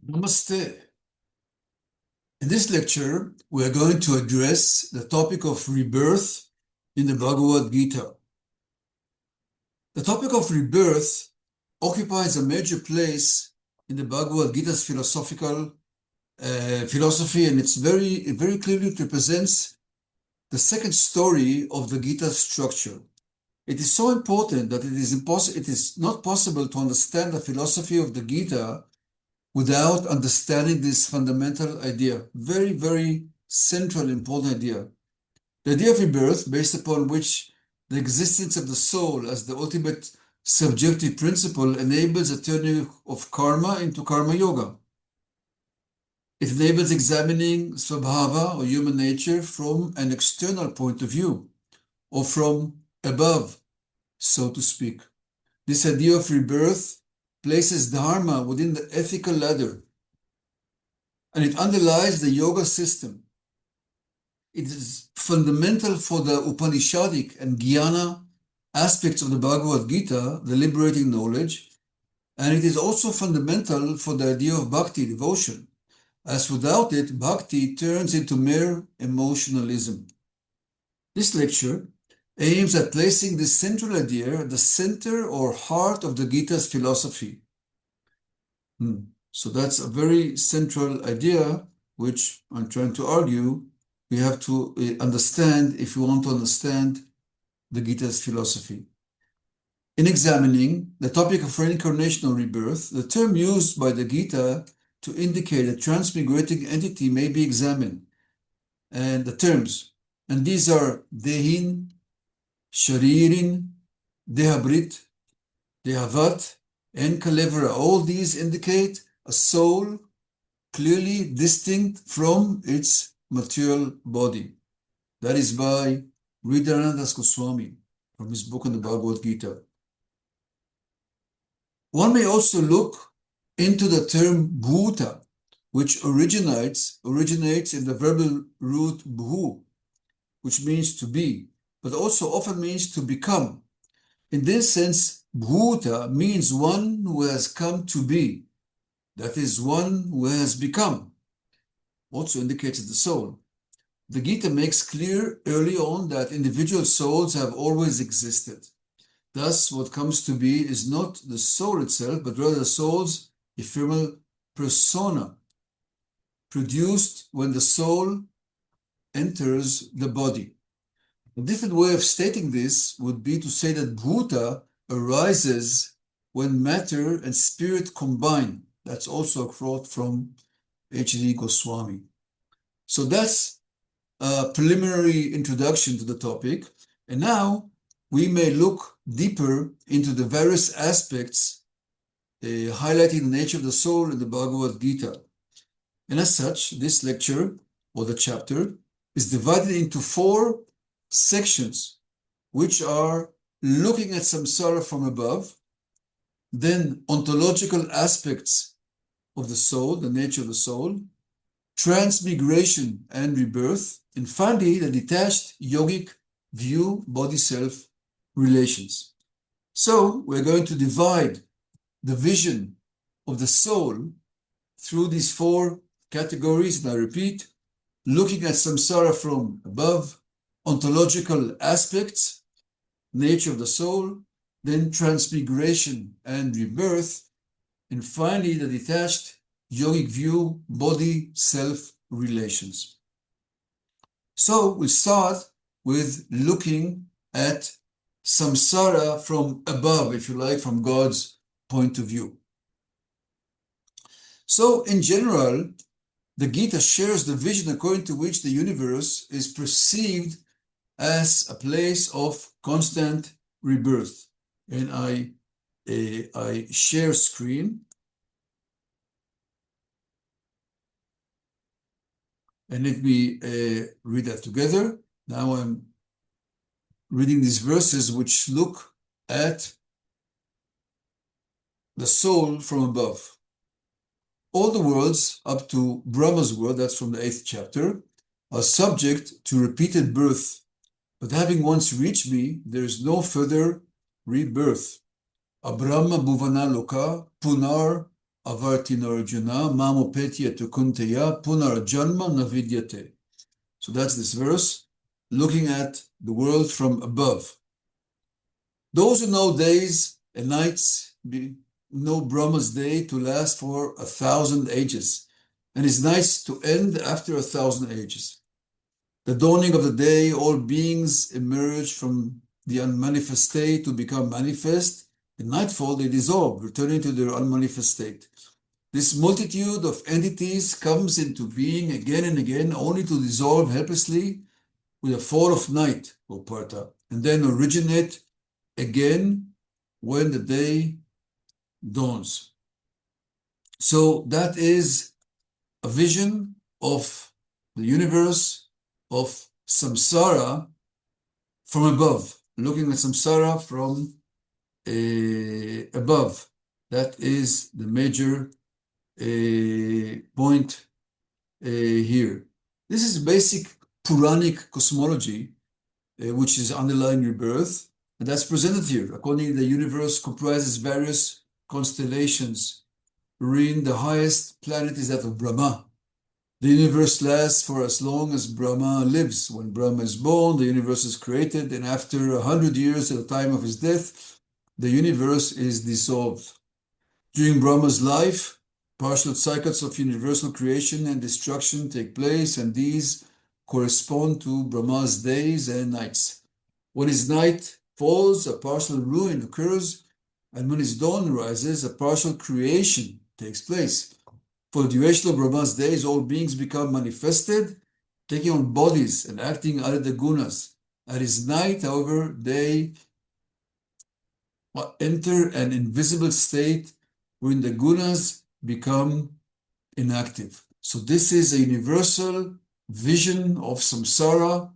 Namaste. In this lecture, we are going to address the topic of rebirth in the Bhagavad Gita. The topic of rebirth occupies a major place in the Bhagavad Gita's philosophy, and it very clearly represents the second story of the Gita structure. It is so important that it is not possible to understand the philosophy of the Gita without understanding this fundamental idea. Very, very central, important idea. The idea of rebirth, based upon which the existence of the soul as the ultimate subjective principle enables a turning of karma into karma yoga. It enables examining svabhava, or human nature, from an external point of view, or from above, so to speak. This idea of rebirth places dharma within the ethical ladder, and it underlies the yoga system. It is fundamental for the Upanishadic and Jnana aspects of the Bhagavad Gita, the liberating knowledge, and it is also fundamental for the idea of bhakti, devotion, as without it, bhakti turns into mere emotionalism. This lecture aims at placing this central idea at the center or heart of the Gita's philosophy. So that's a very central idea, which I'm trying to argue we have to understand if we want to understand the Gita's philosophy. In examining the topic of reincarnation or rebirth, the term used by the Gita to indicate a transmigrating entity may be examined, and the terms, and these are Dehin, Sharirin, Dehabrit, Dehavat, and Kalevra. All these indicate a soul clearly distinct from its material body. That is by Hridayananda Goswami from his book on the Bhagavad Gita. One may also look into the term bhuta, which originates in the verbal root bhu, which means to be, but also often means to become. In this sense, bhuta means one who has come to be, that is, one who has become, also indicates the soul. The Gita makes clear early on that individual souls have always existed. Thus, what comes to be is not the soul itself, but rather the soul's ephemeral persona, produced when the soul enters the body. A different way of stating this would be to say that bhuta arises when matter and spirit combine. That's also a quote from H.D. Goswami. So that's a preliminary introduction to the topic. And now we may look deeper into the various aspects highlighting the nature of the soul in the Bhagavad Gita. And as such, this lecture, or the chapter, is divided into 4 sections, which are looking at samsara from above, then ontological aspects of the soul, the nature of the soul, transmigration and rebirth, and finally, the detached yogic view, body-self relations. So we're going to divide the vision of the soul through these 4 categories, and I repeat, looking at samsara from above, ontological aspects, nature of the soul, then transmigration and rebirth, and finally the detached yogic view, body-self relations. So we start with looking at samsara from above, if you like, from God's point of view. So in general, the Gita shares the vision according to which the universe is perceived as a place of constant rebirth. And I share screen. And let me read that together. Now I'm reading these verses which look at the soul from above. All the worlds up to Brahma's world, that's from the 8th chapter, are subject to repeated birth. But having once reached me, there is no further rebirth. Abrahma bhuvana loka punar avartinarjuna mamopetya tu kunteya punarjanma navidyate. So that's this verse, looking at the world from above. Those who know days and nights know Brahma's day to last for 1,000 ages, and his nights to end after 1,000 ages. The dawning of the day, all beings emerge from the unmanifest state to become manifest. In nightfall, they dissolve, returning to their unmanifest state. This multitude of entities comes into being again and again, only to dissolve helplessly with the fall of night, O Partha, and then originate again when the day dawns. So that is a vision of the universe, of samsara from above, looking at samsara from above. That is the major point here. This is basic Puranic cosmology, which is underlying rebirth, and that's presented here. According, the universe comprises various constellations, wherein the highest planet is that of Brahma. The universe lasts for as long as Brahma lives. When Brahma is born, the universe is created, and after 100 years at the time of his death, the universe is dissolved. During Brahma's life, partial cycles of universal creation and destruction take place, and these correspond to Brahma's days and nights. When his night falls, a partial ruin occurs, and when his dawn rises, a partial creation takes place. For the duration of Brahma's days, all beings become manifested, taking on bodies and acting under the gunas. At his night, however, they enter an invisible state wherein the gunas become inactive. So this is a universal vision of samsara,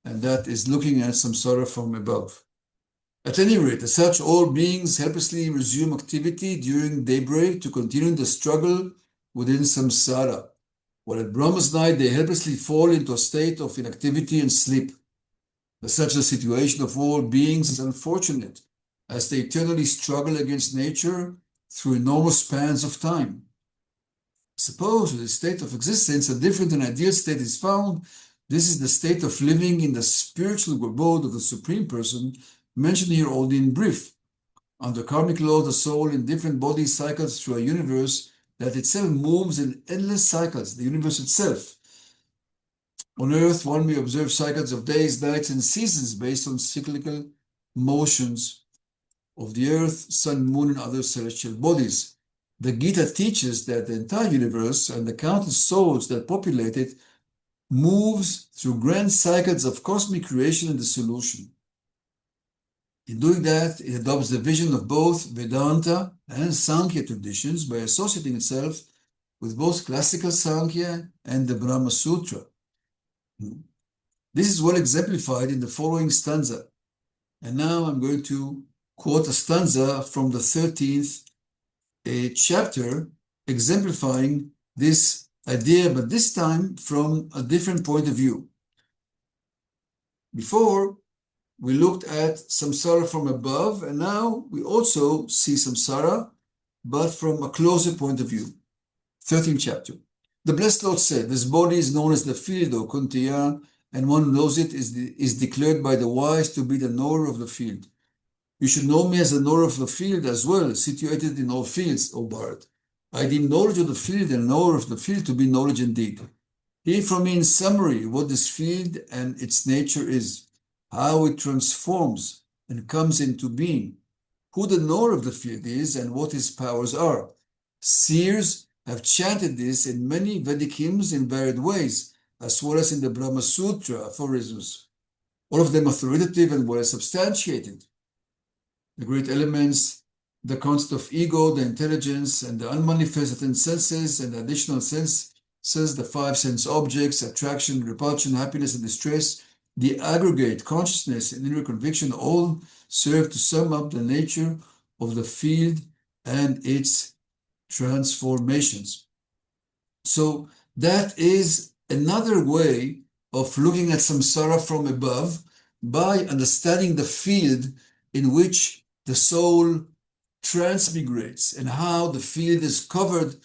and that is looking at samsara from above. At any rate, as such, all beings helplessly resume activity during daybreak to continue the struggle within samsara, while at Brahma's night they helplessly fall into a state of inactivity and sleep. As such, the situation of all beings is unfortunate, as they eternally struggle against nature through enormous spans of time. Suppose in the state of existence a different and ideal state is found. This is the state of living in the spiritual abode of the Supreme Person, mentioned here only in brief. Under karmic law, the soul in different bodies cycles through a universe that itself moves in endless cycles, the universe itself. On earth, one may observe cycles of days, nights, and seasons based on cyclical motions of the earth, sun, moon, and other celestial bodies. The Gita teaches that the entire universe and the countless souls that populate it moves through grand cycles of cosmic creation and dissolution. In doing that, it adopts the vision of both Vedanta and Sankhya traditions by associating itself with both classical Sankhya and the Brahma Sutra. This is well exemplified in the following stanza. And now I'm going to quote a stanza from the 13th chapter, exemplifying this idea, but this time from a different point of view. Before, we looked at samsara from above, and now we also see samsara, but from a closer point of view. 13th chapter. The Blessed Lord said, this body is known as the field, O Kuntiya, and one who knows it is declared by the wise to be the knower of the field. You should know me as the knower of the field as well, situated in all fields, O Bharat. I deem knowledge of the field and knower of the field to be knowledge indeed. Hear from me in summary what this field and its nature is, how it transforms and comes into being, who the knower of the field is, and what his powers are. Seers have chanted this in many Vedic hymns in varied ways, as well as in the Brahma Sutra aphorisms, all of them authoritative and well substantiated. The great elements, the concept of ego, the intelligence, and the unmanifested senses, and the additional senses, the five sense objects, attraction, repulsion, happiness, and distress, the aggregate consciousness and inner conviction, all serve to sum up the nature of the field and its transformations. So that is another way of looking at samsara from above, by understanding the field in which the soul transmigrates and how the field is covered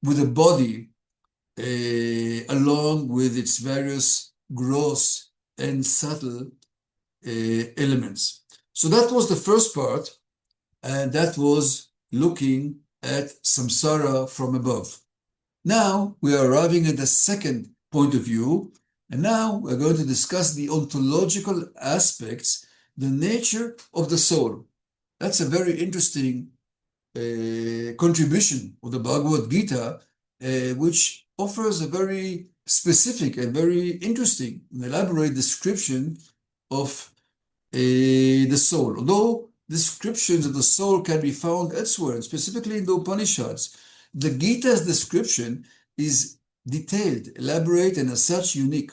with a body along with its various gross and subtle elements. So that was the first part, and that was looking at samsara from above. Now we are arriving at the second point of view, and now we're going to discuss the ontological aspects, the nature of the soul. That's a very interesting contribution of the Bhagavad Gītā, which offers a very specific and very interesting and elaborate description of the soul. Although descriptions of the soul can be found elsewhere, and specifically in the Upanishads, the Gita's description is detailed, elaborate, and as such unique.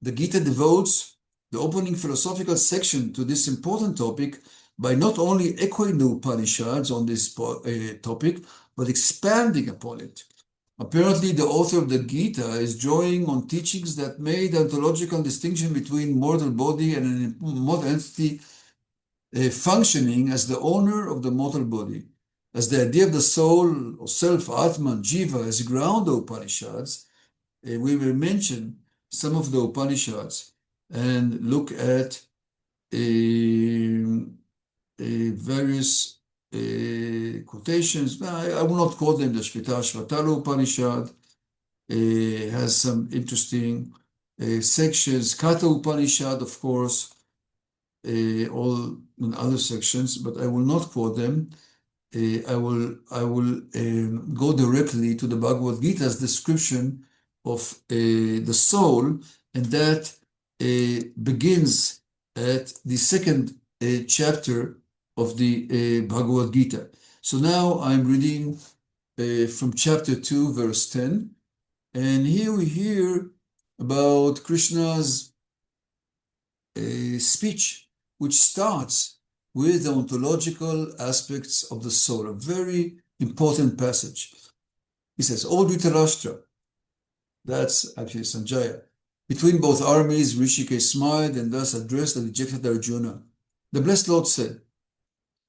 The Gita devotes the opening philosophical section to this important topic by not only echoing the Upanishads on this topic, but expanding upon it. Apparently, the author of the Gita is drawing on teachings that made the ontological distinction between mortal body and an immortal entity functioning as the owner of the mortal body. As the idea of the soul or self, Atman, Jiva, is ground the Upanishads, we will mention some of the Upanishads and look at various quotations. I will not quote them. The Shveta Upanishad has some interesting sections. Katha Upanishad, of course, all in other sections, but I will not quote them. I will go directly to the Bhagavad Gita's description of the soul, and that begins at the second chapter of the Bhagavad Gita. So now I'm reading from chapter 2, verse 10, and here we hear about Krishna's speech, which starts with the ontological aspects of the soul, a very important passage. He says, O Dhritarashtra, that's actually Sanjaya, between both armies, Rishikesh smiled and thus addressed the dejected Arjuna. The blessed Lord said,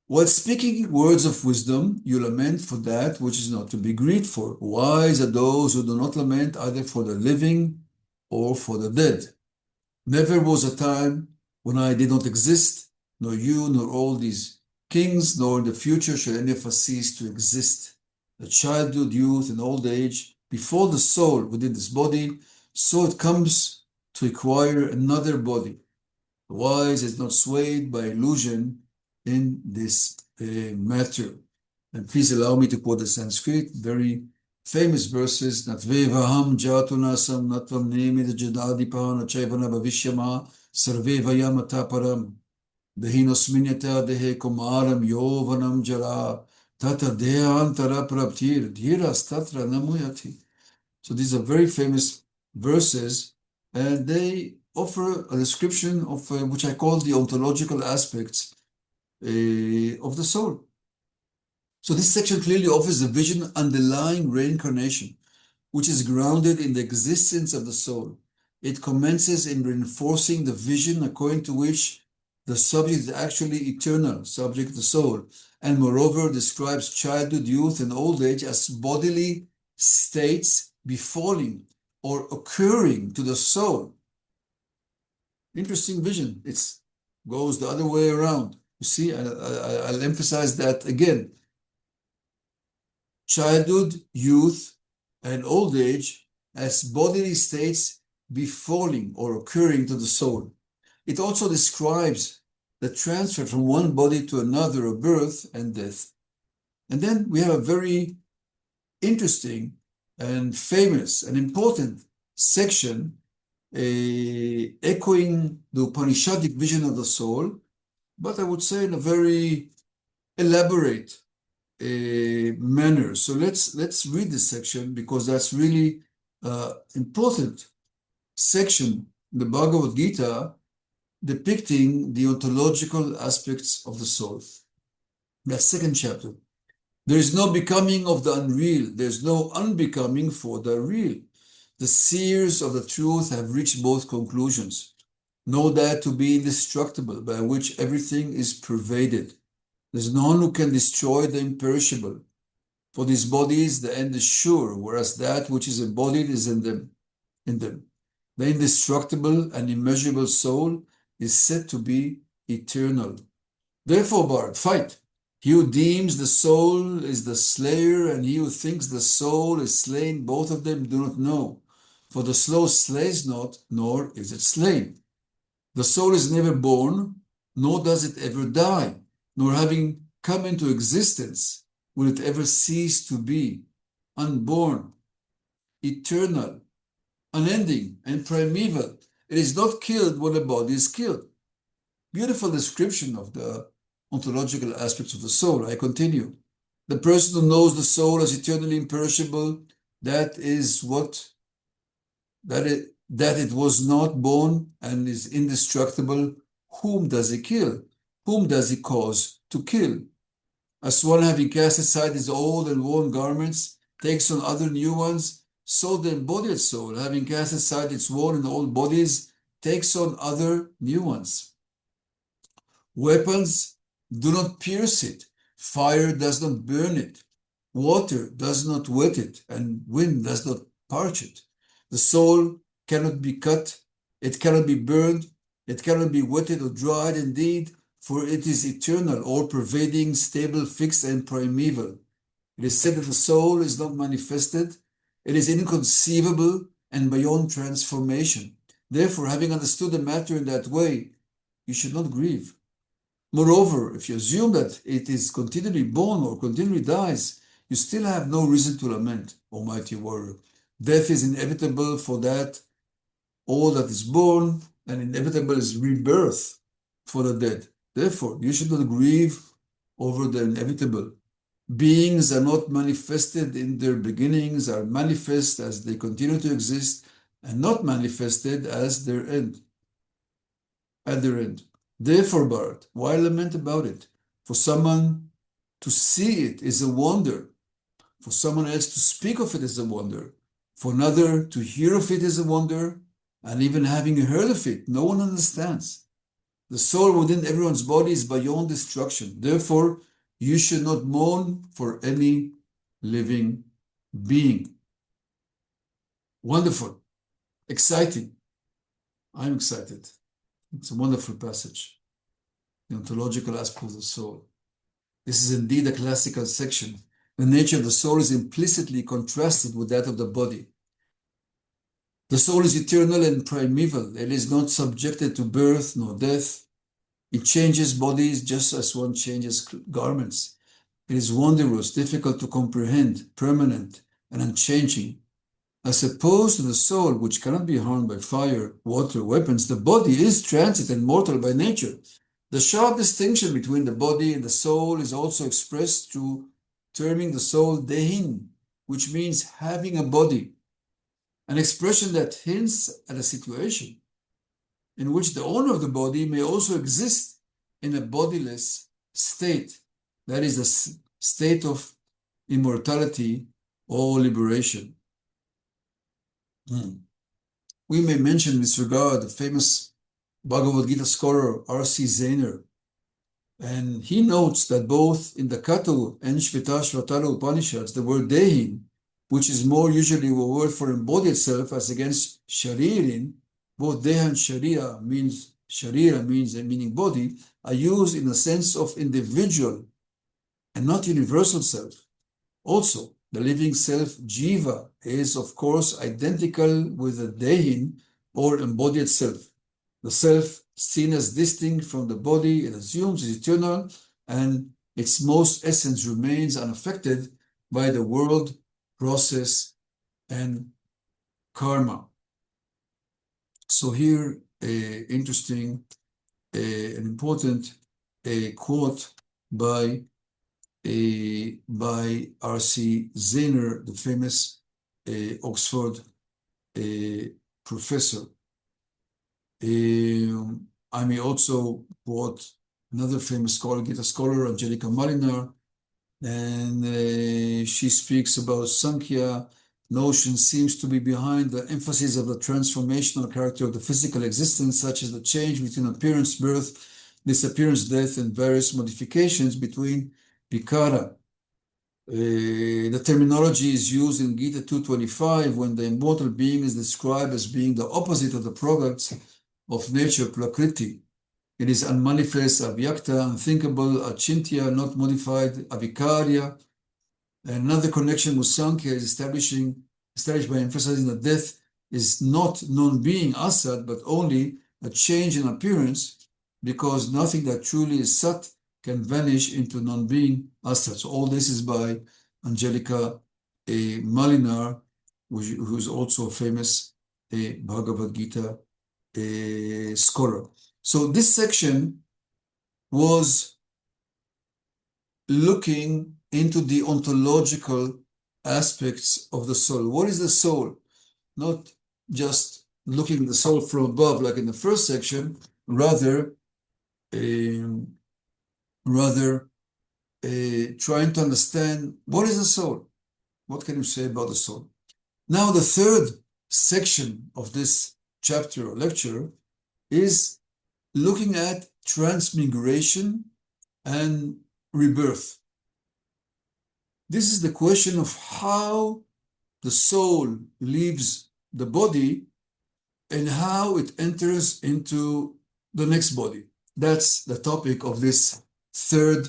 while speaking words of wisdom, you lament for that which is not to be grieved for. Wise are those who do not lament either for the living or for the dead. Never was a time when I did not exist, nor you, nor all these kings, nor in the future shall any of us cease to exist. The childhood, youth, and old age, before the soul within this body, so it comes to acquire another body. The wise is not swayed by illusion in this matter. And please allow me to quote the Sanskrit, very famous verses. Natvevaham jatunasam natvam nemid jadadipa nachayvana bhavishyama sarve vayamata param dehinosminyata dehe kumaram yovanam jara tata deantara praptir dhiras tatra namuyati. So these are very famous verses, and they offer a description of which I call the ontological aspects of the soul. So this section clearly offers a vision underlying reincarnation, which is grounded in the existence of the soul. It commences in reinforcing the vision according to which the subject is actually eternal, subject the soul, and moreover describes childhood, youth, and old age as bodily states befalling or occurring to the soul. Interesting vision. It goes the other way around. You see, I'll emphasize that again. Childhood, youth, and old age as bodily states befalling or occurring to the soul. It also describes the transfer from one body to another of birth and death. And then we have a very interesting and famous and important section echoing the Upanishadic vision of the soul, but I would say in a very elaborate manner. So let's read this section, because that's really important section in the Bhagavad Gita depicting the ontological aspects of the soul. That second chapter. There is no becoming of the unreal. There's no unbecoming for the real. The seers of the truth have reached both conclusions. Know that to be indestructible, by which everything is pervaded. There's none who can destroy the imperishable. For these bodies, the end is sure, whereas that which is embodied is in them. The indestructible and immeasurable soul is said to be eternal. Therefore, Bard, fight. He who deems the soul is the slayer, and he who thinks the soul is slain, both of them do not know. For the soul slays not, nor is it slain. The soul is never born, nor does it ever die, nor having come into existence, will it ever cease to be, unborn, eternal, unending, and primeval. It is not killed when the body is killed. Beautiful description of the ontological aspects of the soul. I continue. The person who knows the soul as eternally imperishable, that it was not born and is indestructible, whom does he kill? Whom does he cause to kill? As one having cast aside his old and worn garments takes on other new ones, so the embodied soul, having cast aside its worn and old bodies, takes on other new ones. Weapons do not pierce it. Fire does not burn it. Water does not wet it, and wind does not parch it. The soul cannot be cut, it cannot be burned, it cannot be wetted or dried indeed, for it is eternal, all-pervading, stable, fixed, and primeval. It is said that the soul is not manifested, it is inconceivable and beyond transformation. Therefore, having understood the matter in that way, you should not grieve. Moreover, if you assume that it is continually born or continually dies, you still have no reason to lament, Almighty Warrior. Death is inevitable for that all that is born, and inevitable is rebirth for the dead. Therefore, you should not grieve over the inevitable. Beings are not manifested in their beginnings, are manifest as they continue to exist, and not manifested as their end. At their end. Therefore, Bart, why lament about it? For someone to see it is a wonder. For someone else to speak of it is a wonder. For another to hear of it is a wonder. And even having heard of it, no one understands. The soul within everyone's body is beyond destruction. Therefore, you should not mourn for any living being. Wonderful. Exciting. I'm excited. It's a wonderful passage. The ontological aspect of the soul. This is indeed a classical section. The nature of the soul is implicitly contrasted with that of the body. The soul is eternal and primeval. It is not subjected to birth nor death. It changes bodies just as one changes garments. It is wondrous, difficult to comprehend, permanent, and unchanging. As opposed to the soul, which cannot be harmed by fire, water, weapons, the body is transit and mortal by nature. The sharp distinction between the body and the soul is also expressed through terming the soul dehin, which means having a body, an expression that hints at a situation in which the owner of the body may also exist in a bodiless state, that is, a state of immortality or liberation. We may mention in this regard the famous Bhagavad Gītā scholar R.C. Zainer, and he notes that both in the Katu and Shvetashvatara Upanishads, the word Dehin, which is more usually a word for embodied self as against Sharirin, both Deha and Sharira means meaning body, are used in a sense of individual and not universal self. Also, the living self, Jiva, is of course identical with the Dehin or embodied self. The self, seen as distinct from the body, it assumes is eternal, and its most essence remains unaffected by the world, process, and karma. So here, interesting, an important quote by R.C. Zainer, the famous Oxford professor. I may also quote another famous scholar, Gita scholar, Angelica Malinar, and she speaks about Sankhya. Notion seems to be behind the emphasis of the transformational character of the physical existence, such as the change between appearance, birth, disappearance, death, and various modifications between vikara. The terminology is used in Gita 2.25 when the immortal being is described as being the opposite of the products of nature, prakriti. It is unmanifest, avyakta, unthinkable, achintya, not modified, avikarya. Another connection with Sankhya is established by emphasizing that death is not non-being, asat, but only a change in appearance, because nothing that truly is sat can vanish into non-being, asat. So all this is by Angelica Malinar, who's also a famous Bhagavad Gita scholar. So this section was looking into the ontological aspects of the soul. What is the soul? Not just looking at the soul from above, like in the first section, rather trying to understand what is the soul. What can you say about the soul? Now, the third section of this chapter or lecture is looking at transmigration and rebirth. This is the question of how the soul leaves the body and how it enters into the next body. That's the topic of this third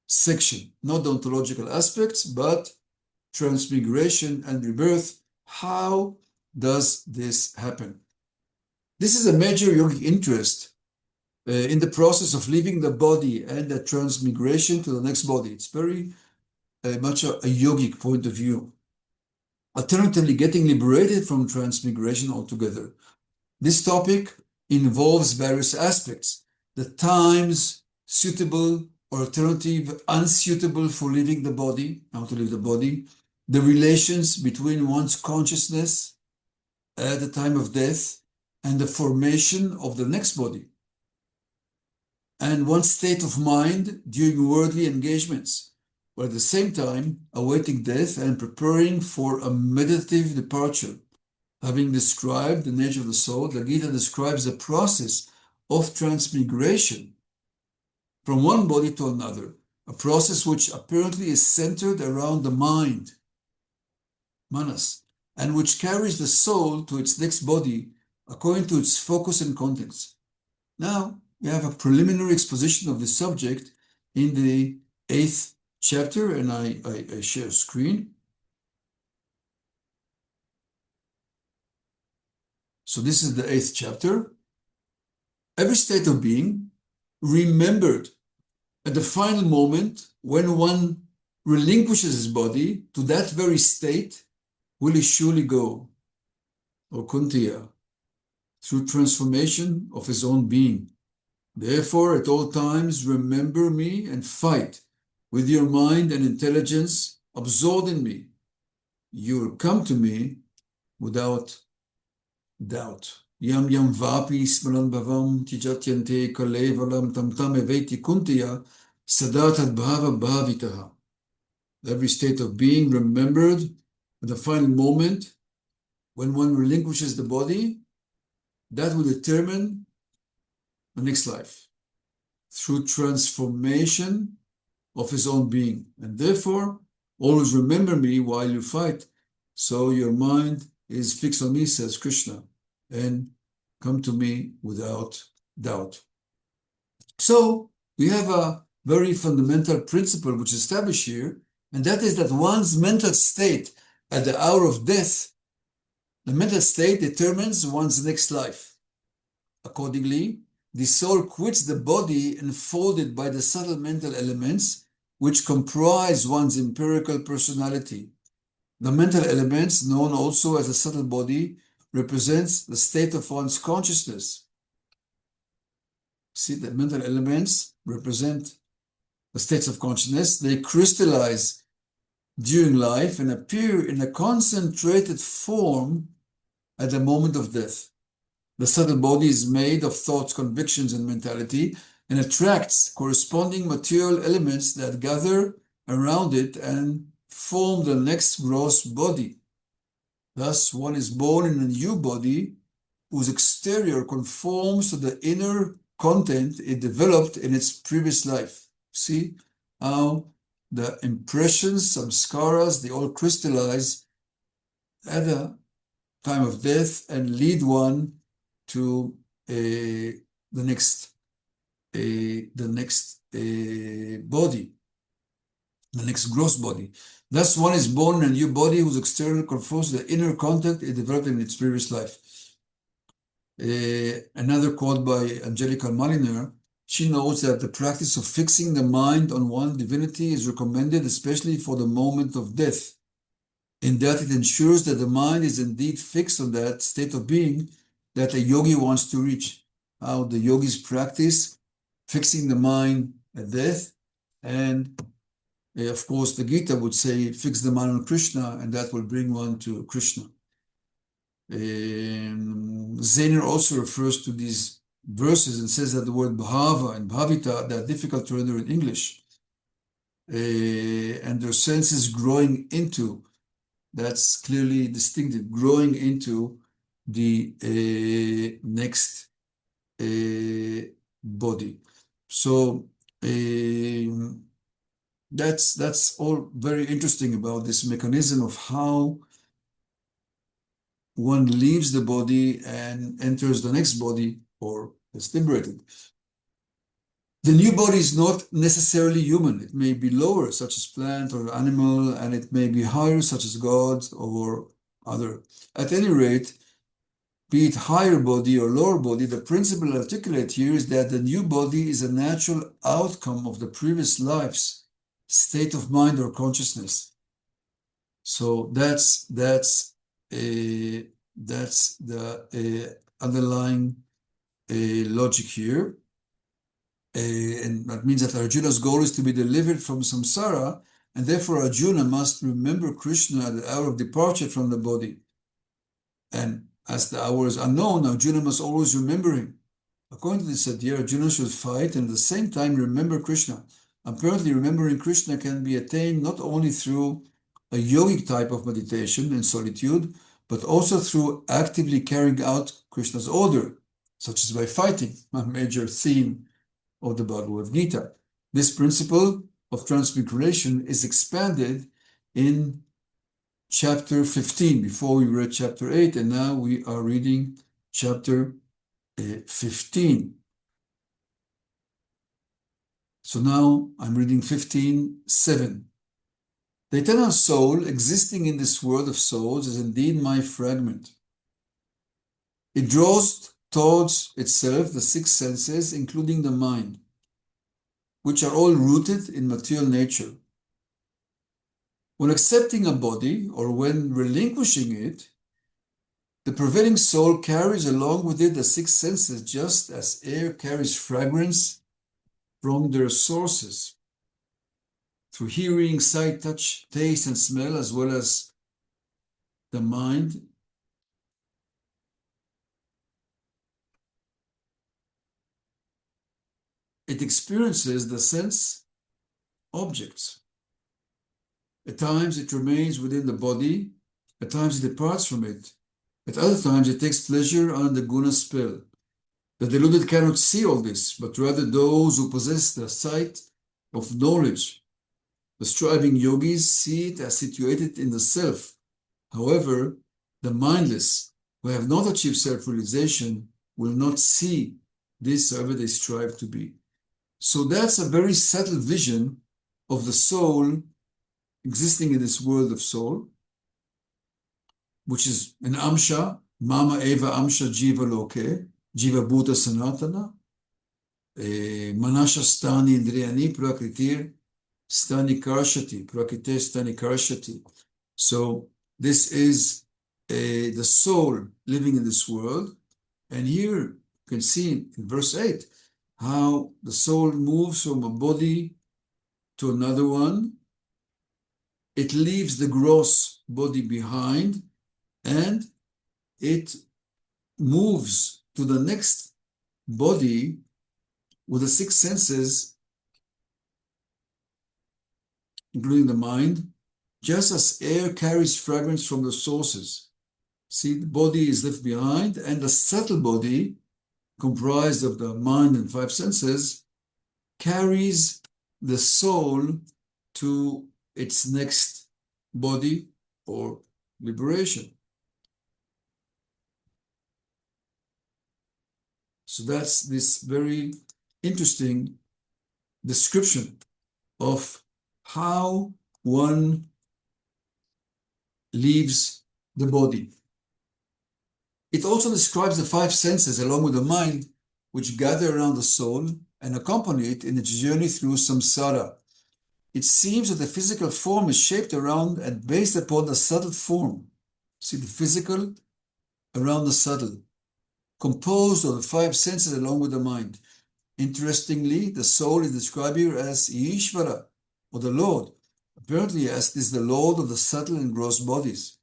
section, not the ontological aspects, but transmigration and rebirth. How does this happen? This is a major yogic interest in the process of leaving the body and the transmigration to the next body. It's very much a yogic point of view. Alternatively, getting liberated from transmigration altogether. This topic involves various aspects: the times suitable or alternative unsuitable for leaving the body, how to leave the body, the relations between one's consciousness at the time of death and the formation of the next body, and one's state of mind during worldly engagements, while at the same time awaiting death and preparing for a meditative departure. Having described the nature of the soul, the Gita describes the process of transmigration from one body to another, a process which apparently is centered around the mind, manas, and which carries the soul to its next body according to its focus and contents. Now, we have a preliminary exposition of this subject in the 8th chapter, and I share screen. So this is the 8th chapter. Every state of being remembered at the final moment when one relinquishes his body to that very state will he surely go, or kuntiya, through transformation of his own being. Therefore, at all times, remember me and fight with your mind and intelligence absorbed in me. You will come to me without doubt. Yam yam vapi smaran bhavam tijatyante kalevalam tamtam eveti kuntiya sadat bhava bhavitaha. Every state of being remembered at the final moment when one relinquishes the body, that will determine the next life through transformation of his own being. And therefore, always remember me while you fight, so your mind is fixed on me, says Krishna, and come to me without doubt. So we have a very fundamental principle which is established here, and that is that one's mental state at the hour of death, the mental state determines one's next life. Accordingly, the soul quits the body enfolded by the subtle mental elements which comprise one's empirical personality. The mental elements, known also as the subtle body, represents the state of one's consciousness. See, the mental elements represent the states of consciousness. They crystallize during life and appear in a concentrated form at the moment of death. The subtle body is made of thoughts, convictions, and mentality, and attracts corresponding material elements that gather around it and form the next gross body. Thus, one is born in a new body whose exterior conforms to the inner content it developed in its previous life. See how the impressions, samskaras, they all crystallize at the time of death and lead one to the next body, the next gross body. Thus, one is born in a new body whose external conforms to the inner content it developed in its previous life. Another quote by Angelica Maliner, she notes that the practice of fixing the mind on one divinity is recommended especially for the moment of death, in that it ensures that the mind is indeed fixed on that state of being that a yogi wants to reach. How the yogis practice fixing the mind at death, and of course the Gita would say fix the mind on Krishna, and that will bring one to Krishna. Zehner also refers to these verses and says that the word bhava and bhavita, they are difficult to render in English, and their sense is growing into. That's clearly distinctive, growing into the next body. So that's all very interesting about this mechanism of how one leaves the body and enters the next body or is liberated. The new body is not necessarily human. It may be lower, such as plant or animal, and it may be higher, such as God or other. At any rate, be it higher body or lower body, the principle articulated here is that the new body is a natural outcome of the previous life's state of mind or consciousness. So that's the underlying logic here. And that means that Arjuna's goal is to be delivered from samsara, and therefore Arjuna must remember Krishna at the hour of departure from the body. And as the hour is unknown, Arjuna must always remember him. According to this idea, Arjuna should fight and at the same time remember Krishna. Apparently, remembering Krishna can be attained not only through a yogic type of meditation in solitude, but also through actively carrying out Krishna's order, such as by fighting, a major theme of the Bhagavad Gītā. This principle of transmigration is expanded in chapter 15. Before we read chapter 8, and now we are reading chapter 15. So now I'm reading 15:7. The eternal soul existing in this world of souls is indeed my fragment. It draws towards itself the six senses, including the mind, which are all rooted in material nature. When accepting a body or when relinquishing it, the prevailing soul carries along with it the six senses, just as air carries fragrance from their sources, through hearing, sight, touch, taste, and smell, as well as the mind. It experiences the sense objects. At times it remains within the body, at times it departs from it, at other times it takes pleasure under the guna spell. The deluded cannot see all this, but rather those who possess the sight of knowledge. The striving yogis see it as situated in the self. However, the mindless, who have not achieved self-realization, will not see this however they strive to be. So that's a very subtle vision of the soul existing in this world of soul, which is an amsha, mama eva amsha jiva loke, jiva bhuta sanatana, manasha stani indriyani prakritir stani karshati, prakrite stani karshati. So this is the soul living in this world. And here you can see in verse 8 how the soul moves from a body to another one. It leaves the gross body behind and it moves to the next body with the six senses, including the mind, just as air carries fragrance from the sources. See, the body is left behind and the subtle body comprised of the mind and five senses, carries the soul to its next body or liberation. So that's this very interesting description of how one leaves the body. It also describes the five senses along with the mind, which gather around the soul and accompany it in its journey through samsara. It seems that the physical form is shaped around and based upon the subtle form. See, the physical around the subtle, composed of the five senses along with the mind. Interestingly, the soul is described here as Ishvara, or the Lord, apparently as it is the Lord of the subtle and gross bodies.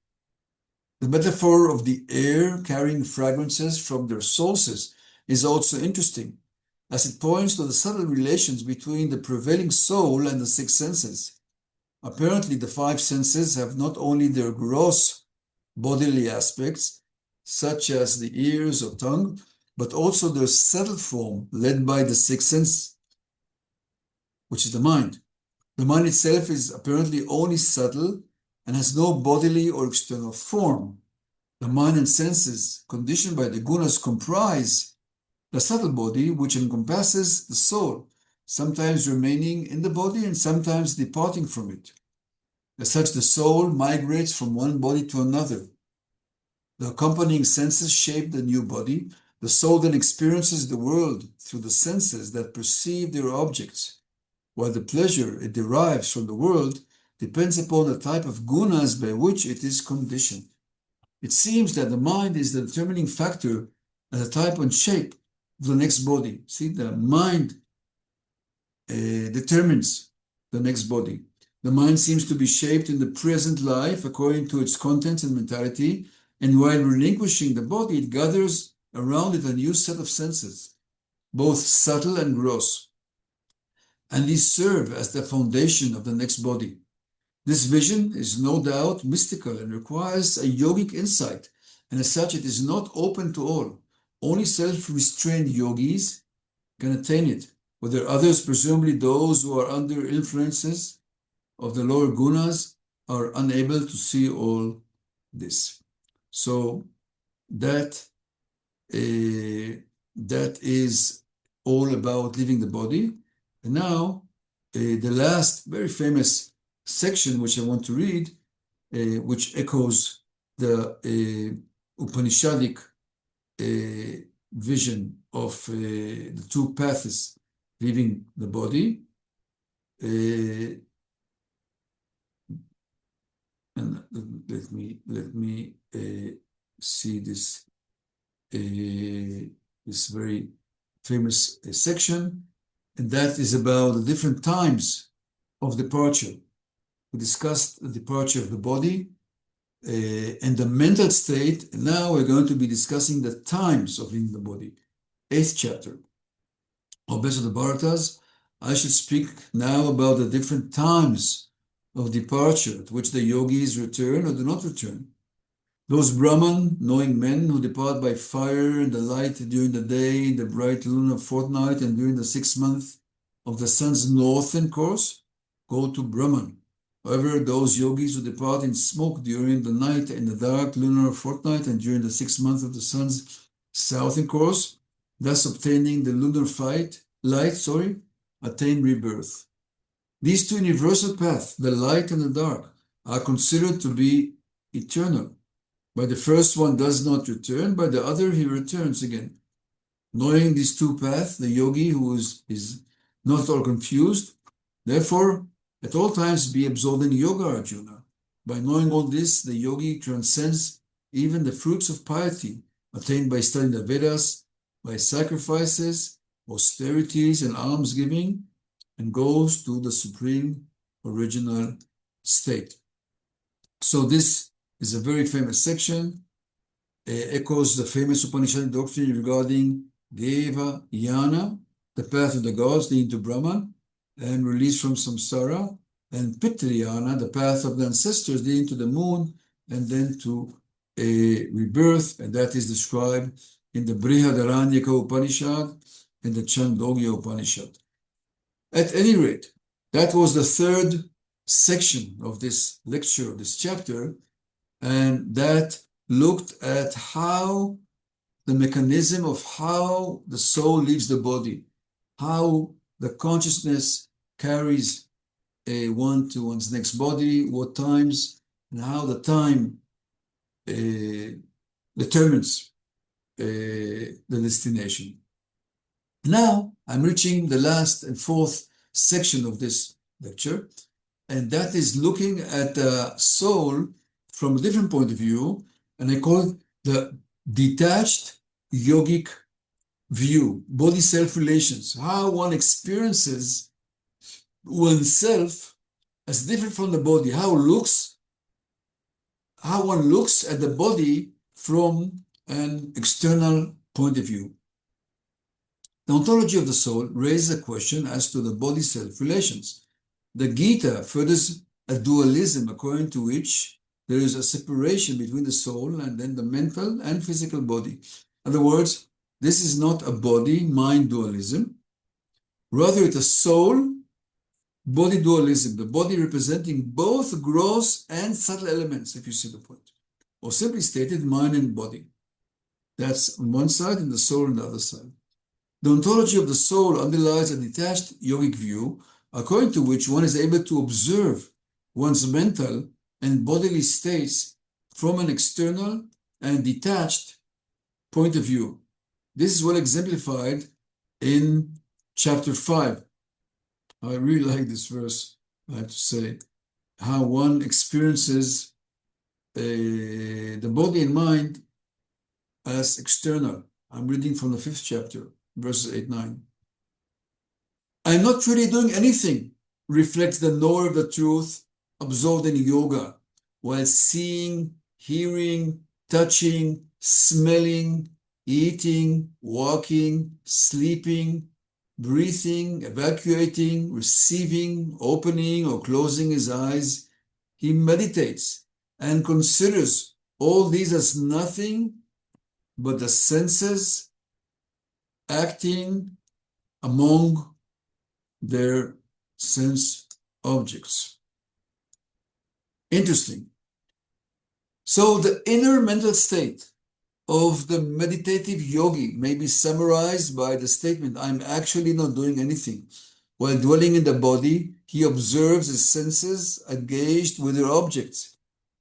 The metaphor of the air carrying fragrances from their sources is also interesting, as it points to the subtle relations between the prevailing soul and the six senses. Apparently, the five senses have not only their gross bodily aspects, such as the ears or tongue, but also their subtle form led by the sixth sense, which is the mind. The mind itself is apparently only subtle and has no bodily or external form. The mind and senses, conditioned by the gunas, comprise the subtle body, which encompasses the soul, sometimes remaining in the body and sometimes departing from it. As such, the soul migrates from one body to another. The accompanying senses shape the new body. The soul then experiences the world through the senses that perceive their objects, while the pleasure it derives from the world depends upon the type of gunas by which it is conditioned. It seems that the mind is the determining factor as the type and shape of the next body. See, the mind determines the next body. The mind seems to be shaped in the present life according to its contents and mentality, and while relinquishing the body, it gathers around it a new set of senses, both subtle and gross, and these serve as the foundation of the next body. This vision is no doubt mystical and requires a yogic insight, and as such it is not open to all. Only self-restrained yogis can attain it, whether others, presumably those who are under influences of the lower gunas, are unable to see all this. So that is all about leaving the body. And now, the last very famous section which I want to read, which echoes the Upanishadic vision of the two paths leaving the body. And let me see this this very famous section, and that is about the different times of departure. We discussed the departure of the body and the mental state. And now we're going to be discussing the times of leaving the body. 8th chapter. Or based on the Bharatas, I should speak now about the different times of departure at which the yogis return or do not return. Those Brahman, knowing men who depart by fire and the light during the day, in the bright lunar fortnight, and during the 6th month of the sun's northern course, go to Brahman. However, those yogis who depart in smoke during the night in the dark lunar fortnight and during the 6th month of the sun's southern course, thus obtaining the lunar light, attain rebirth. These two universal paths, the light and the dark, are considered to be eternal. By the first one does not return, by the other he returns again. Knowing these two paths, the yogi who is not at all confused, therefore at all times be absorbed in yoga, Arjuna. By knowing all this, the yogi transcends even the fruits of piety attained by studying the Vedas, by sacrifices, austerities, and almsgiving, and goes to the supreme original state. So this is a very famous section, echoes the famous Upanishadic doctrine regarding Deva Yana, the path of the gods leading to Brahman, and release from samsara, and Pitriyana, the path of the ancestors leading to the moon, and then to a rebirth, and that is described in the Brihadaranyaka Upanishad, and the Chandogya Upanishad. At any rate, that was the third section of this lecture, this chapter, and that looked at how the mechanism of how the soul leaves the body, how the consciousness carries one to one's next body, what times, and how the time determines the destination. Now, I'm reaching the last and fourth section of this lecture, and that is looking at the soul from a different point of view, and I call it the detached yogic view, body-self relations, how one experiences oneself as different from the body, how one looks at the body from an external point of view. The ontology of the soul raises a question as to the body-self relations. The Gita furthers a dualism according to which there is a separation between the soul and then the mental and physical body. In other words, this is not a body-mind dualism. Rather, it's a soul-body dualism, the body representing both gross and subtle elements, if you see the point. Or simply stated, mind and body. That's on one side and the soul on the other side. The ontology of the soul underlies a detached yogic view, according to which one is able to observe one's mental and bodily states from an external and detached point of view. This is well exemplified in chapter 5. I really like this verse, I have to say, how one experiences the body and mind as external. I'm reading from the 5th chapter, verses 8-9. I'm not really doing anything, reflects the knower of the truth absorbed in yoga, while seeing, hearing, touching, smelling, eating, walking, sleeping, breathing, evacuating, receiving, opening or closing his eyes. He meditates and considers all these as nothing but the senses acting among their sense objects. Interesting. So the inner mental state of the meditative yogi may be summarized by the statement, I'm actually not doing anything. While dwelling in the body, he observes his senses engaged with their objects,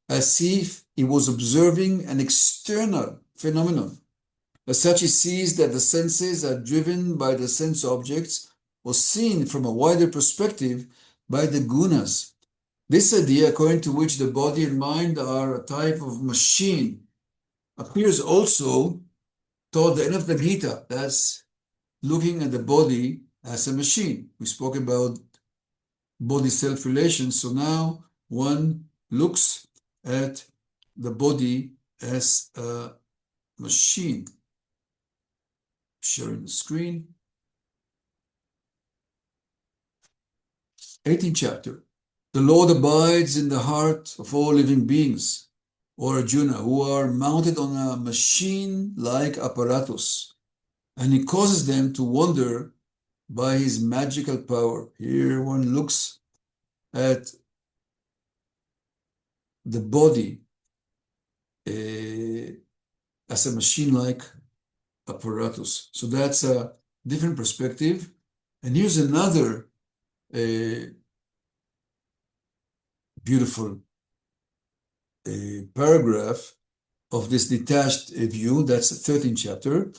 as if he was observing an external phenomenon. As such, he sees that the senses are driven by the sense objects or seen from a wider perspective by the gunas. This idea, according to which the body and mind are a type of machine, appears also toward the end of the Gita. That's looking at the body as a machine. We spoke about body-self relations, so now one looks at the body as a machine. Sharing the screen. 18th chapter. The Lord abides in the heart of all living beings, or Arjuna, who are mounted on a machine-like apparatus, and he causes them to wander by his magical power. Here one looks at the body as a machine-like apparatus. So that's a different perspective. And here's another beautiful paragraph of this detached view. That's the 13th chapter.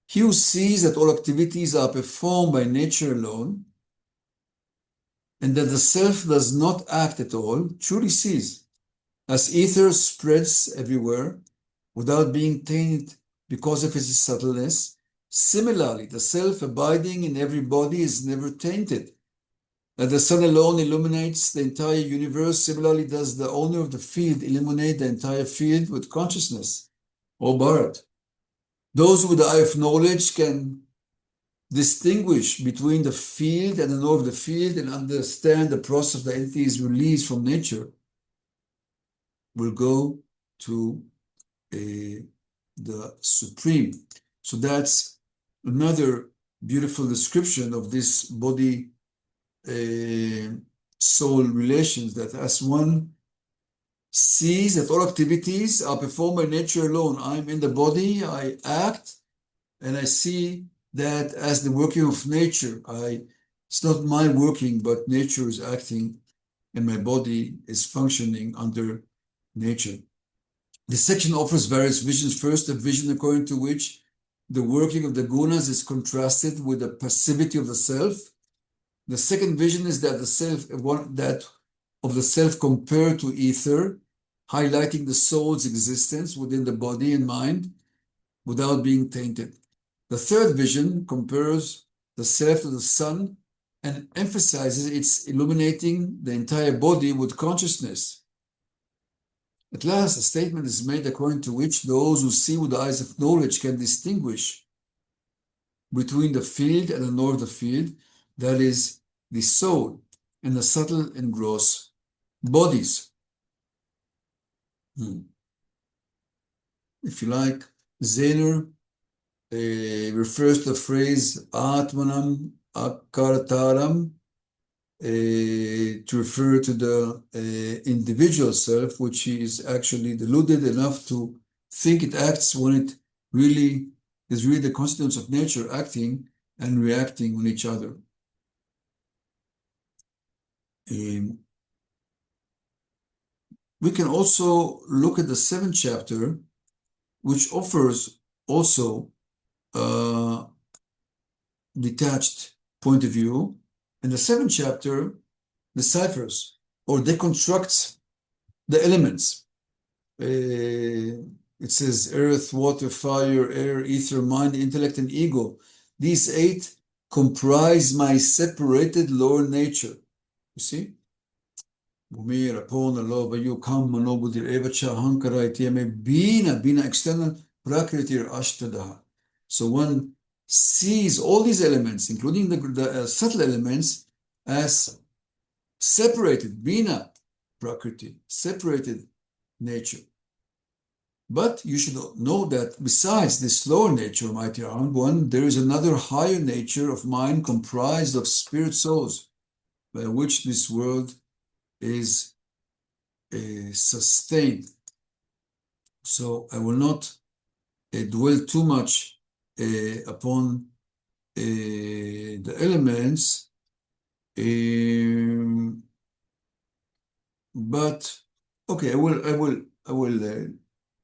He who sees that all activities are performed by nature alone, and that the self does not act at all, truly sees, as ether spreads everywhere without being tainted because of its subtleness. Similarly, the self abiding in every body is never tainted. That the sun alone illuminates the entire universe, similarly does the owner of the field illuminate the entire field with consciousness, or Bharat. Those with the eye of knowledge can distinguish between the field and the knower of the field and understand the process of the entity's release from nature. Will go to the supreme. So that's another beautiful description of this body soul relations, that as one sees that all activities are performed by nature alone. I'm in the body, I act, and I see that as the working of nature. It's not my working, but nature is acting, and my body is functioning under nature. This section offers various visions. First, a vision according to which the working of the gunas is contrasted with the passivity of the self. The second vision is that that of the self compared to ether, highlighting the soul's existence within the body and mind without being tainted. The third vision compares the self to the sun and emphasizes its illuminating the entire body with consciousness. At last, a statement is made according to which those who see with the eyes of knowledge can distinguish between the field and the north of the field, that is, the soul, and the subtle and gross bodies. If you like, Zehner refers to the phrase Atmanam Akartaram to refer to the individual self, which is actually deluded enough to think it acts when it really is the constituents of nature acting and reacting on each other. We can also look at the 7th chapter, which offers also a detached point of view. And the 7th chapter deciphers or deconstructs the elements. It says earth, water, fire, air, ether, mind, intellect, and ego. These 8 comprise my separated lower nature. You see? Bina, external, prakriti, ashtadaha. So one sees all these elements, including the subtle elements, as separated, bina, prakriti, separated nature. But you should know that besides this lower nature, mighty Arhan one, there is another higher nature of mind comprised of spirit souls, by which this world is sustained. So I will not dwell too much upon the elements, but okay, I will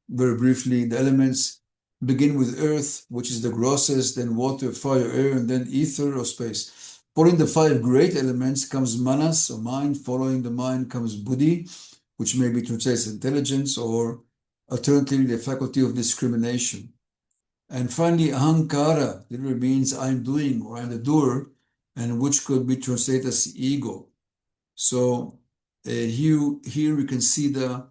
very briefly. The elements begin with earth, which is the grossest, then water, fire, air, and then ether or space. Following the 5 great elements comes manas, or mind. Following the mind comes buddhi, which may be translated as intelligence, or alternatively the faculty of discrimination. And finally, ahankara, literally means I'm doing, or I'm the doer, and which could be translated as ego. So here we can see the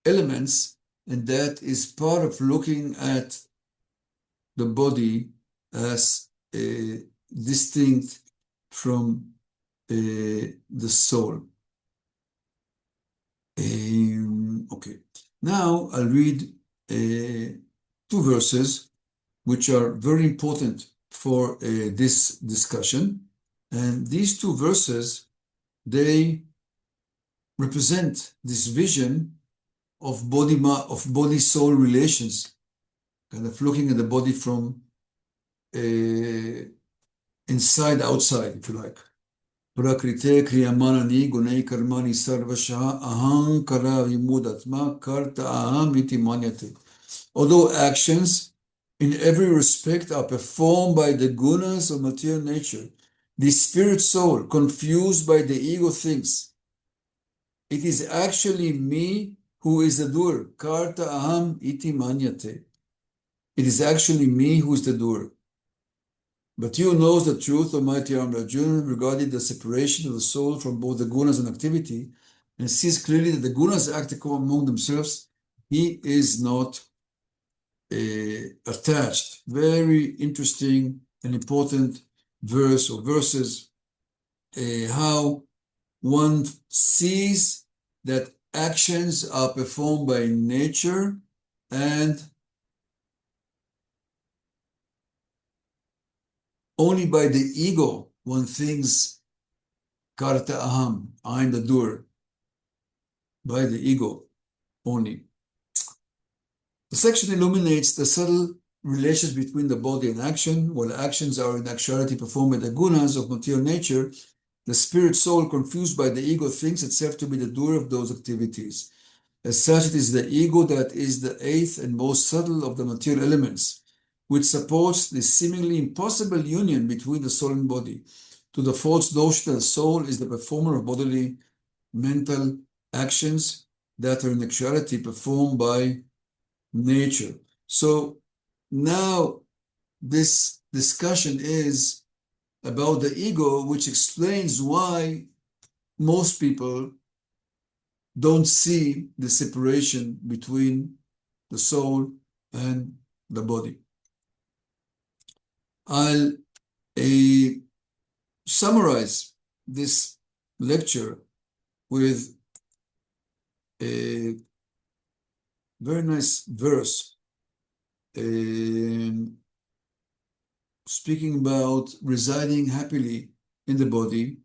elements, and that is part of looking at the body as distinct from the soul. Okay, now I'll read 2 verses which are very important for this discussion. And these 2 verses, they represent this vision of body-soul relations, kind of looking at the body from inside outside, if you like. Prakrite kriyamanani gunai karmani sarvashaha ahankara vimudatma karta aham iti manyate. Although actions in every respect are performed by the gunas of material nature, the spirit soul, confused by the ego, thinks it is actually me who is the doer. Karta aham iti manyate. It is actually me who is the doer. But you knows the truth, Almighty Arjuna, regarding the separation of the soul from both the gunas and activity, and sees clearly that the gunas act among themselves. He is not attached. Very interesting and important verse or verses. How one sees that actions are performed by nature and Only by the ego one thinks karta aham, I am the doer. By the ego only. The section illuminates the subtle relations between the body and action. While actions are in actuality performed by the gunas of material nature, the spirit soul, confused by the ego, thinks itself to be the doer of those activities. As such, it is the ego that is the eighth and most subtle of the material elements, which supports the seemingly impossible union between the soul and body, to the false notion that the soul is the performer of bodily mental actions that are in actuality performed by nature. So now this discussion is about the ego, which explains why most people don't see the separation between the soul and the body. I'll summarize this lecture with a very nice verse speaking about residing happily in the body.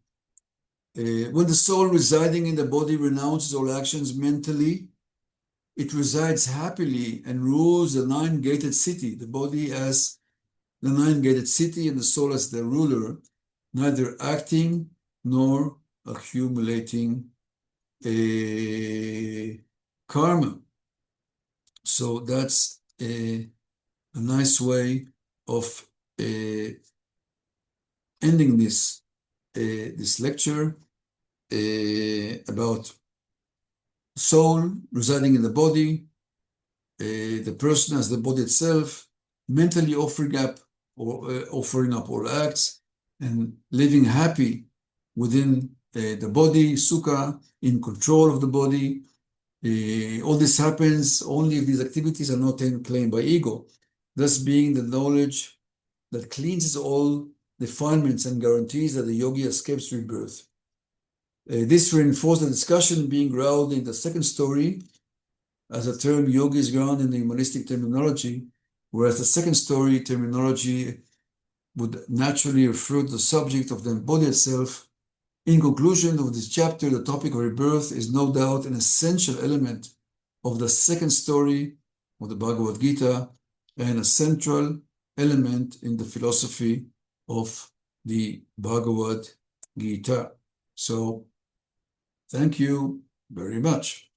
When the soul residing in the body renounces all actions mentally, it resides happily and rules the nine-gated city, the body as the nine-gated city and the soul as the ruler, neither acting nor accumulating karma. So that's a nice way of ending this lecture about soul residing in the body, the person as the body itself, mentally offering up all acts, and living happy within the body, sukha, in control of the body. All this happens only if these activities are not claimed by ego, thus being the knowledge that cleanses all defilements and guarantees that the yogi escapes rebirth. This reinforced the discussion being grounded in the second story, as the term yogi is grounded in the humanistic terminology, whereas the second story terminology would naturally refer to the subject of the embodied self. In conclusion of this chapter, the topic of rebirth is no doubt an essential element of the second story of the Bhagavad Gītā and a central element in the philosophy of the Bhagavad Gītā. So, thank you very much.